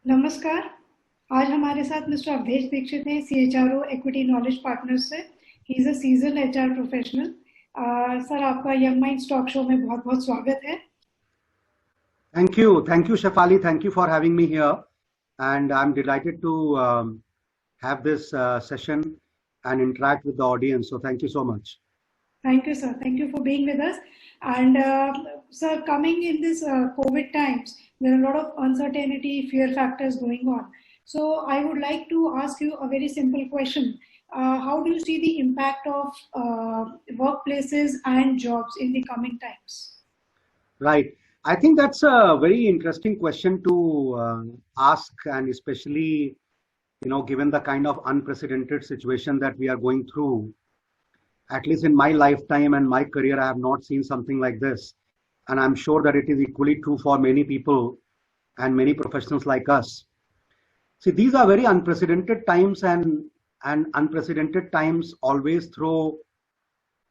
नमस्कार। आज हमारे साथ मिस्टर अवधेश दीक्षित हैं, सीएचआरओ इक्विटी नॉलेज पार्टनर्स से। He is a season HR professional. Sir, आपका यंग माइंड्स टॉक शो में बहुत बहुत स्वागत है। Thank you, Shefali. Thank you for having me here, and I'm delighted to have this session and interact with the audience. So thank you so much. Thank you, sir. Thank you for being with us. And sir, coming in this COVID times, there are a lot of uncertainty, fear factors going on. So I would like to ask you a very simple question. How do you see the impact of workplaces and jobs in the coming times? Right. I think that's a very interesting question to ask, and especially, given the kind of unprecedented situation that we are going through. At least in my lifetime and my career, I have not seen something like this. And I'm sure that it is equally true for many people and many professionals like us. See, these are very unprecedented times, and unprecedented times always throw,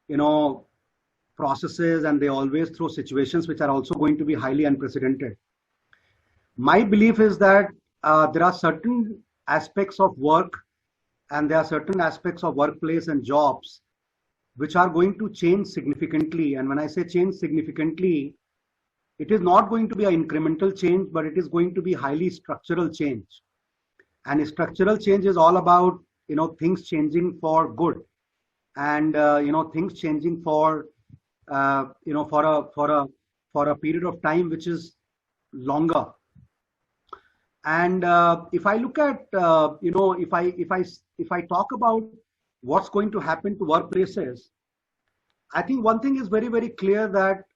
you know, processes, and they always throw situations which are also going to be highly unprecedented. My belief is that there are certain aspects of work and there are certain aspects of workplace and jobs which are going to change significantly. And when I say change significantly, it is not going to be an incremental change, but it is going to be highly structural change. And structural change is all about things changing for good, and things changing for for a period of time which is longer. And if I look at if I talk about what's going to happen to workplaces, I think one thing is very, very clear, that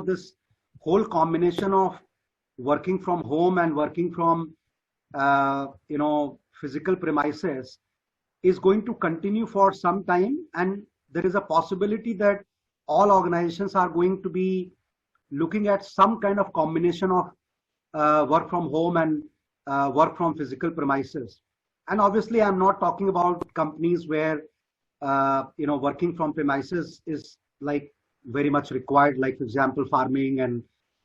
this whole combination of working from home and working from physical premises is going to continue for some time, and there is a possibility that all organizations are going to be looking at some kind of combination of work from home and work from physical premises. And obviously, I'm not talking about companies where working from premises is like very much required, like for example, farming and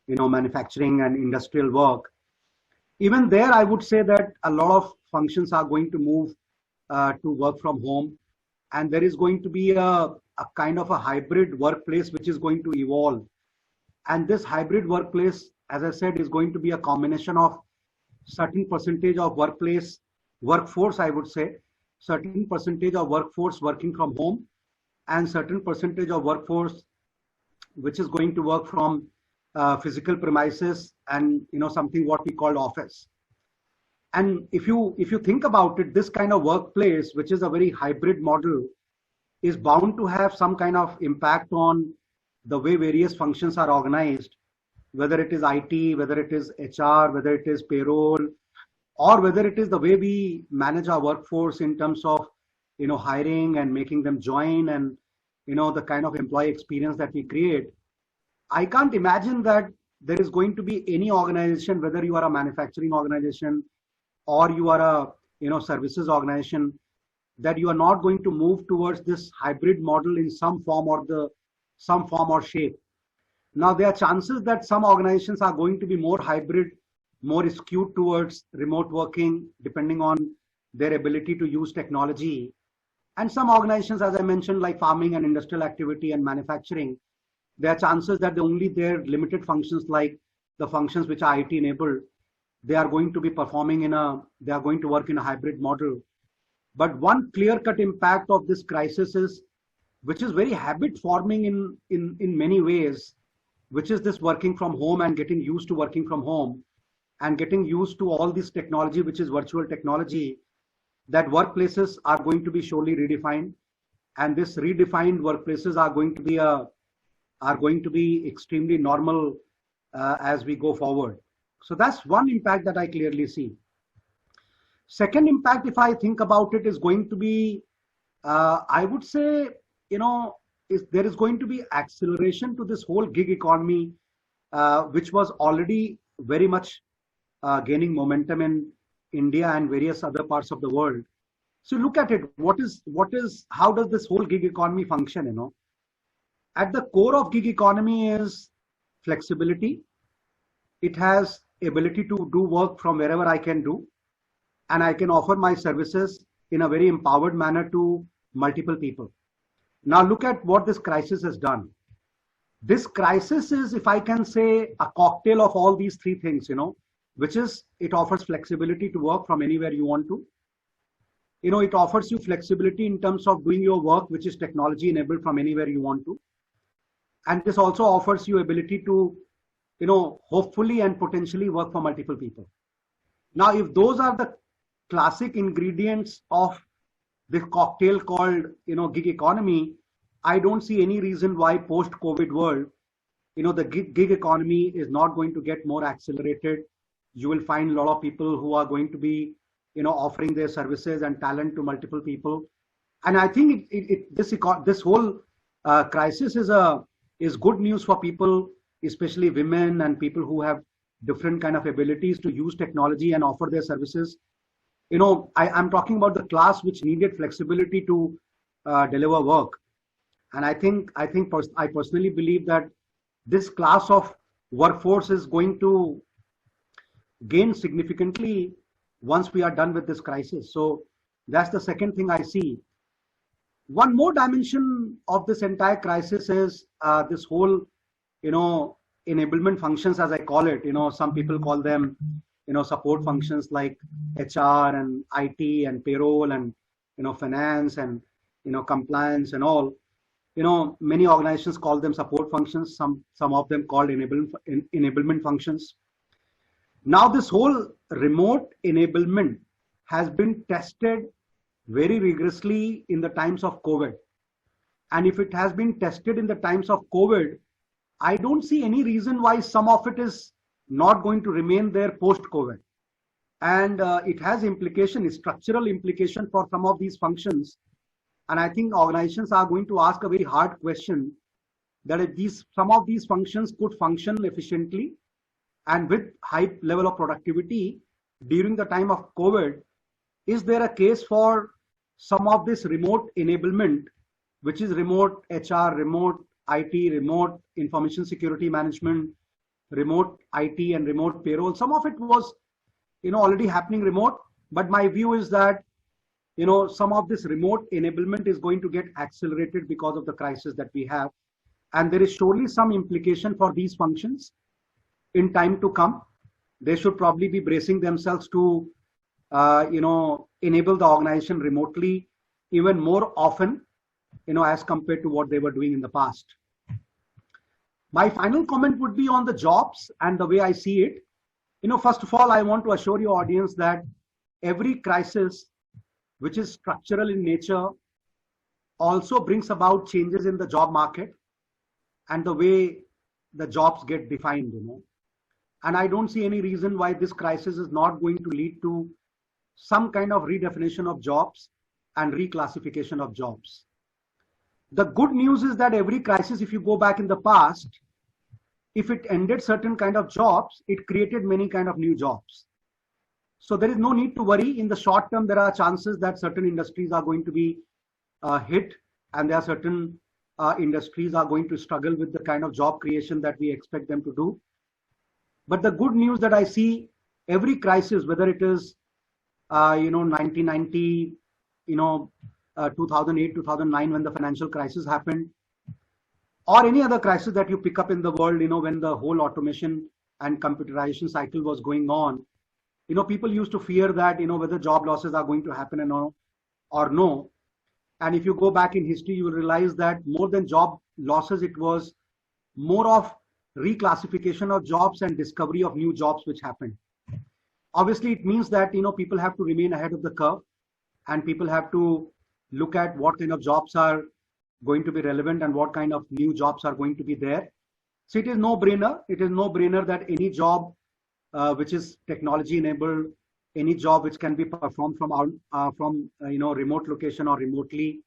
manufacturing and industrial work. Even there, I would say that a lot of functions are going to move to work from home, and there is going to be a kind of a hybrid workplace which is going to evolve. And this hybrid workplace, as I said, is going to be a combination of certain percentage of workforce, I would say, certain percentage of workforce working from home, and certain percentage of workforce which is going to work from physical premises, and something what we call office. And if you think about it, this kind of workplace, which is a very hybrid model, is bound to have some kind of impact on the way various functions are organized, whether it is IT, whether it is HR, whether it is payroll, or whether it is the way we manage our workforce in terms of hiring and making them join, and the kind of employee experience that we create. I can't imagine that there is going to be any organization, whether you are a manufacturing organization or you are a services organization, that you are not going to move towards this hybrid model in some form or shape. Now, there are chances that some organizations are going to be more hybrid, more skewed towards remote working, depending on their ability to use technology. And some organizations, as I mentioned, like farming and industrial activity and manufacturing, there are chances that only their limited functions, like the functions which are IT enabled, they are going to be they are going to work in a hybrid model. But one clear-cut impact of this crisis is, which is very habit forming in many ways, which is this working from home and getting used to working from home and getting used to all this technology, which is virtual technology, that workplaces are going to be surely redefined. And this redefined workplaces are going to be extremely normal as we go forward. So that's one impact that I clearly see. Second impact, if I think about it, is going to be, I would say, there is going to be acceleration to this whole gig economy, which was already very much gaining momentum in India and various other parts of the world. So look at it. How does this whole gig economy function? At the core of gig economy is flexibility. It has ability to do work from wherever I can do, and I can offer my services in a very empowered manner to multiple people. Now look at what this crisis has done. This crisis is, if I can say, a cocktail of all these three things, which is it offers flexibility to work from anywhere you want to. It offers you flexibility in terms of doing your work, which is technology enabled from anywhere you want to. And this also offers you ability to, hopefully and potentially work for multiple people. Now, if those are the classic ingredients of this cocktail called, gig economy, I don't see any reason why post-COVID world, the gig economy is not going to get more accelerated. You will find a lot of people who are going to be, offering their services and talent to multiple people. And I think this whole crisis is good news for people, especially women and people who have different kind of abilities to use technology and offer their services. I'm talking about the class which needed flexibility to deliver work. And I personally believe that this class of workforce is going to gain significantly once we are done with this crisis. So that's the second thing I see. One more dimension of this entire crisis is this whole, enablement functions, as I call it. Some people call them, support functions like HR and IT and payroll and, finance and, compliance and all. Many organizations call them support functions. Some of them called enablement functions. Now, this whole remote enablement has been tested very rigorously in the times of COVID. And if it has been tested in the times of COVID, I don't see any reason why some of it is not going to remain there post-COVID. And it has structural implication for some of these functions. And I think organizations are going to ask a very hard question, that if some of these functions could function efficiently and with high level of productivity during the time of COVID, is there a case for some of this remote enablement, which is remote HR, remote IT, remote information security management, remote IT and remote payroll? Some of it was, already happening remote, but my view is that, some of this remote enablement is going to get accelerated because of the crisis that we have. And there is surely some implication for these functions in time to come. They should probably be bracing themselves to, enable the organization remotely even more often, as compared to what they were doing in the past. My final comment would be on the jobs and the way I see it. First of all, I want to assure your audience that every crisis which is structural in nature also brings about changes in the job market and the way the jobs get defined, And I don't see any reason why this crisis is not going to lead to some kind of redefinition of jobs and reclassification of jobs. The good news is that every crisis, if you go back in the past, if it ended certain kind of jobs, it created many kind of new jobs. So there is no need to worry. In the short term, there are chances that certain industries are going to be hit, and there are certain industries are going to struggle with the kind of job creation that we expect them to do. But the good news that I see, every crisis, whether it is 1990, 2008, 2009, when the financial crisis happened, or any other crisis that you pick up in the world, when the whole automation and computerization cycle was going on, people used to fear that, whether job losses are going to happen or no. And if you go back in history, you will realize that more than job losses, it was more of reclassification of jobs and discovery of new jobs which happened. Obviously, it means that, people have to remain ahead of the curve, and people have to look at what kind of jobs are going to be relevant and what kind of new jobs are going to be there. So it is no brainer. It is no brainer that any job which is technology enabled, any job which can be performed from remote location or remotely,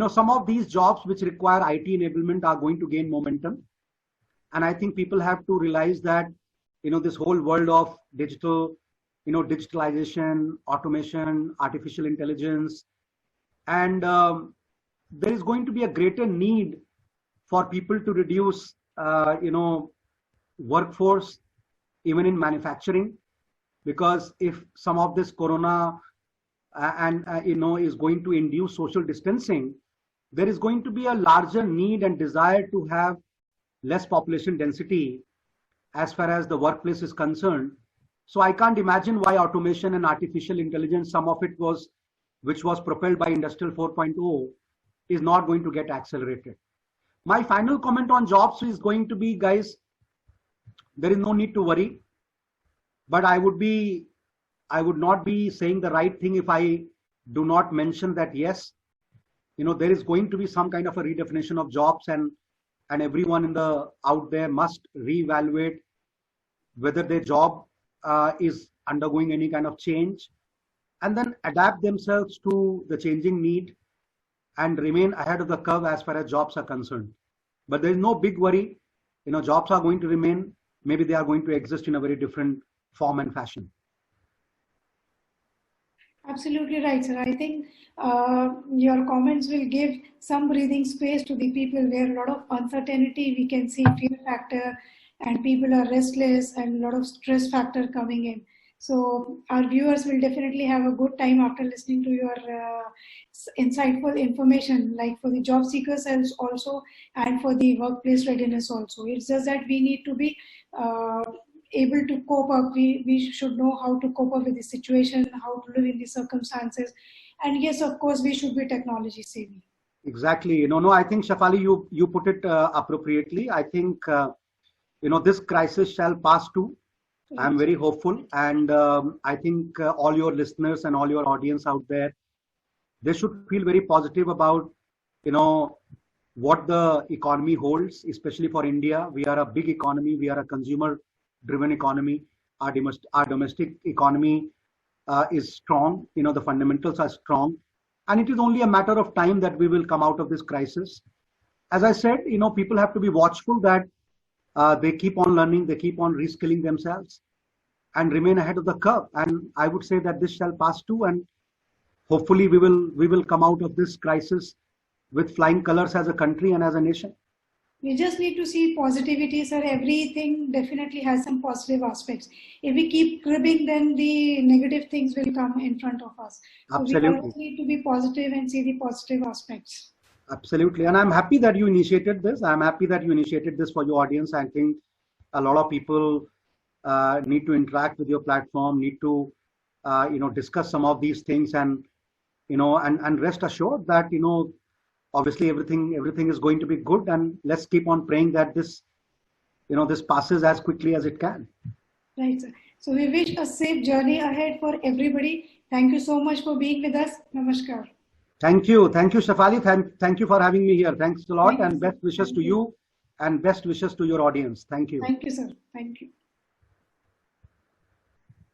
some of these jobs which require IT enablement are going to gain momentum. And I think people have to realize that, this whole world of digital, digitalization, automation, artificial intelligence, and there is going to be a greater need for people to reduce, workforce even in manufacturing, because if some of this corona and is going to induce social distancing, there is going to be a larger need and desire to have less population density as far as the workplace is concerned. So I can't imagine why automation and artificial intelligence, some of it which was propelled by Industrial 4.0, is not going to get accelerated. My final comment on jobs is going to be, guys, there is no need to worry, but I would not be saying the right thing if I do not mention that, yes, there is going to be some kind of a redefinition of jobs, and everyone out there must reevaluate whether their job is undergoing any kind of change, and then adapt themselves to the changing need and remain ahead of the curve as far as jobs are concerned. But there is no big worry. Jobs are going to remain. Maybe they are going to exist in a very different form and fashion. Absolutely right, sir. I think your comments will give some breathing space to the people where a lot of uncertainty, we can see fear factor, and people are restless and a lot of stress factor coming in. So our viewers will definitely have a good time after listening to your insightful information, like for the job seekers also, and for the workplace readiness also. It's just that we need to be able to cope up. We should know how to cope up with the situation, how to live in the circumstances. And yes, of course, we should be technology savvy. Exactly. No, I think, Shafali, you put it appropriately. I think, this crisis shall pass too. I'm very hopeful. And I think all your listeners and all your audience out there, they should feel very positive about, what the economy holds, especially for India. We are a big economy. We are a consumer-driven economy. Our domestic economy is strong. The fundamentals are strong. And it is only a matter of time that we will come out of this crisis. As I said, people have to be watchful that they keep on learning, they keep on reskilling themselves and remain ahead of the curve. And I would say that this shall pass too. And hopefully we will come out of this crisis with flying colors as a country and as a nation. We just need to see positivity, sir. Everything definitely has some positive aspects. If we keep cribbing, then the negative things will come in front of us. Absolutely. So we always need to be positive and see the positive aspects. Absolutely. And I'm happy that you initiated this. I'm happy that you initiated this for your audience. I think a lot of people need to interact with your platform, need to, discuss some of these things, and, and rest assured that, obviously everything is going to be good, and let's keep on praying that this passes as quickly as it can. Right, sir. So we wish a safe journey ahead for everybody. Thank you so much for being with us. Namaskar. Thank you, Shafali. Thank you for having me here. Thanks a lot, and best wishes to you, and best wishes to your audience. Thank you. Thank you, sir. Thank you.